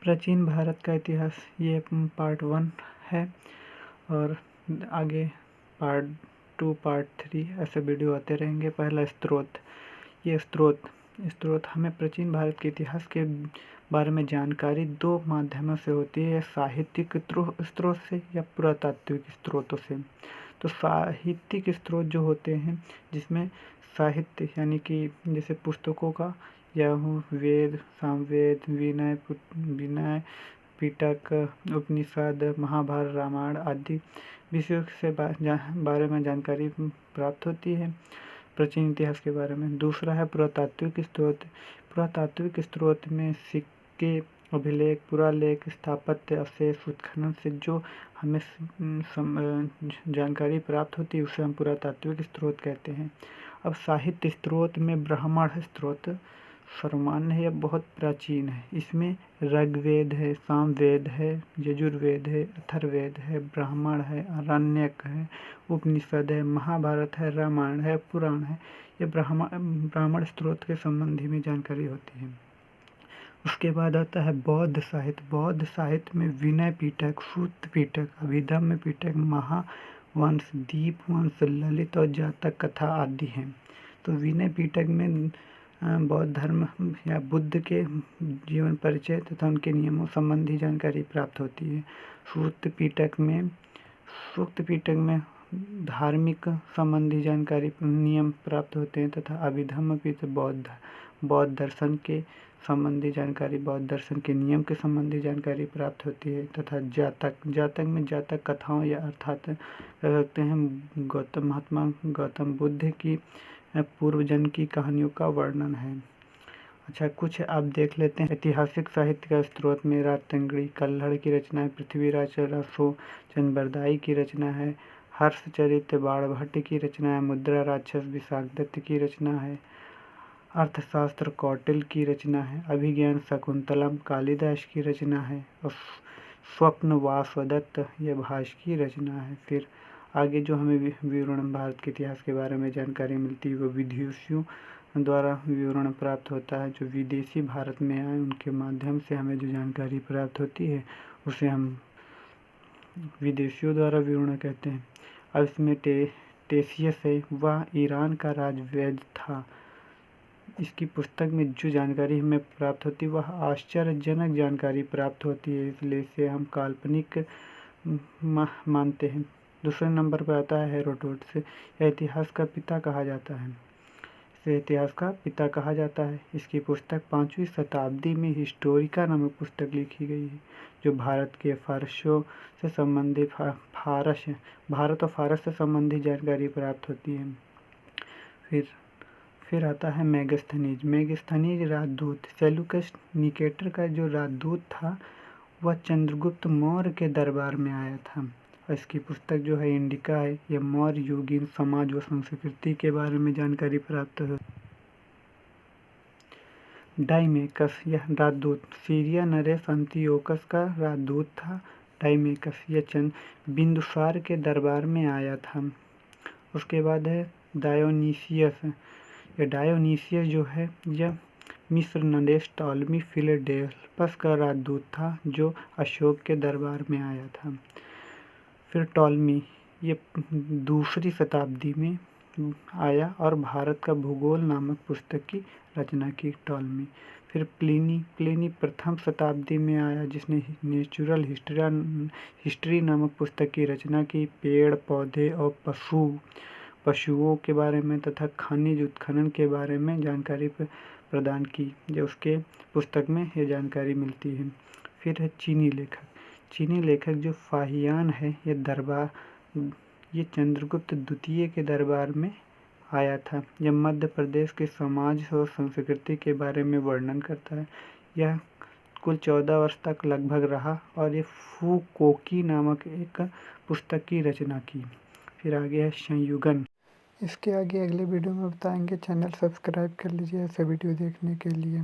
प्राचीन भारत का इतिहास, ये पार्ट 1 है और आगे पार्ट 2, पार्ट 3 ऐसे वीडियो आते रहेंगे। पहला स्रोत, ये स्रोत हमें प्राचीन भारत के इतिहास के बारे में जानकारी दो माध्यमों से होती है, साहित्यिक स्रोत से या पुरातात्विक स्रोतों से। तो साहित्यिक स्रोत जो होते हैं जिसमें साहित्य यानी कि जैसे पुस्तकों का या वेद, सामवेद, विनय पिटक, उपनिषद, महाभारत, रामायण आदि विषयों से बारे में जानकारी प्राप्त होती है प्राचीन इतिहास के बारे में। दूसरा है पुरातात्विक स्रोत। पुरातात्विक स्रोत में सिक्के, अभिलेख, पुरालेख, स्थापत्य अवशेष, उत्खनन से जो हमें जानकारी प्राप्त होती है उसे हम पुरातात्विक स्रोत कहते हैं। अब साहित्य स्रोत में ब्राह्मण स्रोत सर्वमान्य है, यह बहुत प्राचीन है। इसमें ऋग्वेद है, सामवेद है, यजुर्वेद है, अथर्ववेद है, ब्राह्मण है, आरण्यक है, उपनिषद है, महाभारत है, रामायण है, पुराण है। ये ब्राह्मण स्रोत के संबंधी में जानकारी होती है। उसके बाद आता है बौद्ध साहित्य। बौद्ध साहित्य में विनय पिटक, सूत पिटक, अभिधम्म पिटक, महावंश, दीपवंश, ललित और जातक कथा आदि हैं। तो विनय पिटक में बौद्ध धर्म या बुद्ध के जीवन परिचय तथा उनके नियमों संबंधी जानकारी प्राप्त होती है। सूत पिटक में धार्मिक संबंधी जानकारी, नियम प्राप्त होते हैं तथा अभिधम्म पिटक बौद्ध दर्शन के संबंधी जानकारी, बौद्ध दर्शन के नियम के संबंधी जानकारी प्राप्त होती है। तथा जातक में जातक कथाओं या अर्थात कह सकते हैं महात्मा गौतम बुद्ध की पूर्व जन्म की कहानियों का वर्णन है। अच्छा, कुछ आप देख लेते हैं। ऐतिहासिक साहित्य का स्रोत में रातंगड़ी कल्हड़ की रचना है, पृथ्वीराज रासो चंद्रबरदाई की रचना है, हर्षचरित बाणभट्ट की रचना है, मुद्रा राक्षस विशाखदत्त की रचना है, अर्थशास्त्र कौटिल्य की रचना है, अभिज्ञान शकुंतलम कालिदास की रचना है और स्वप्न वासवदत्त यह भास की रचना है। फिर आगे जो हमें विवरण भारत के इतिहास के बारे में जानकारी मिलती है वो विदेशियों द्वारा विवरण प्राप्त होता है। जो विदेशी भारत में आए उनके माध्यम से हमें जो जानकारी प्राप्त होती है उसे हम विदेशियों द्वारा विवरण कहते हैं। अब इसमें टेसियस है, वह ईरान का राजवैद्य था। इसकी पुस्तक में जो जानकारी हमें प्राप्त होती है वह आश्चर्यजनक जानकारी प्राप्त होती है, इसलिए इसे हम काल्पनिक मानते हैं। दूसरे नंबर पर आता है हेरोडोटस। इतिहास का पिता कहा जाता है। इसे इतिहास का पिता कहा जाता है। इसकी पुस्तक 5वीं शताब्दी में हिस्टोरिका नामक पुस्तक लिखी गई है जो भारत के फारसों से संबंधित भारत और फारस से संबंधित जानकारी प्राप्त होती है। फिर आता है मेगास्थनीज राजदूत। सेल्यूकस निकेटर का जो राजदूत था वह चंद्रगुप्त मौर्य के दरबार में आया था। और इसकी पुस्तक जो है इंडिका है, यह मौर्य युगीन समाज व संस्कृति के बारे में जानकारी प्राप्त है। डाइमेकस, यह राजदूत सीरिया नरेश अंतियोकस का राजदूत था। डाइमेकस यह बिंदुसार के दरबार में आया था। उसके बाद है डायोनीसियस। यह डायोनीसियस जो है यह मिस्र नरेश टॉलमी फिलाडेल्फस का राजदूत था जो अशोक के दरबार में आया था। फिर टॉलमी, ये 2री शताब्दी में आया और भारत का भूगोल नामक पुस्तक की रचना की टॉलमी। फिर प्लिनी 1म शताब्दी में आया जिसने नेचुरल हिस्ट्री नामक पुस्तक की रचना की, पेड़ पौधे और पशुओं के बारे में तथा खनिज उत्खनन के बारे में जानकारी प्रदान की, जो उसके पुस्तक में ये जानकारी मिलती है। फिर है चीनी लेखक जो फाहियान है, ये चंद्रगुप्त द्वितीय के दरबार में आया था। यह मध्य प्रदेश के समाज और संस्कृति के बारे में वर्णन करता है। यह कुल 14 वर्ष तक लगभग रहा और ये फुकोकी नामक एक पुस्तक की रचना की। फिर आगे है संयुगन। इसके आगे अगले वीडियो में बताएंगे। चैनल सब्सक्राइब कर लीजिए ऐसे वीडियो देखने के लिए।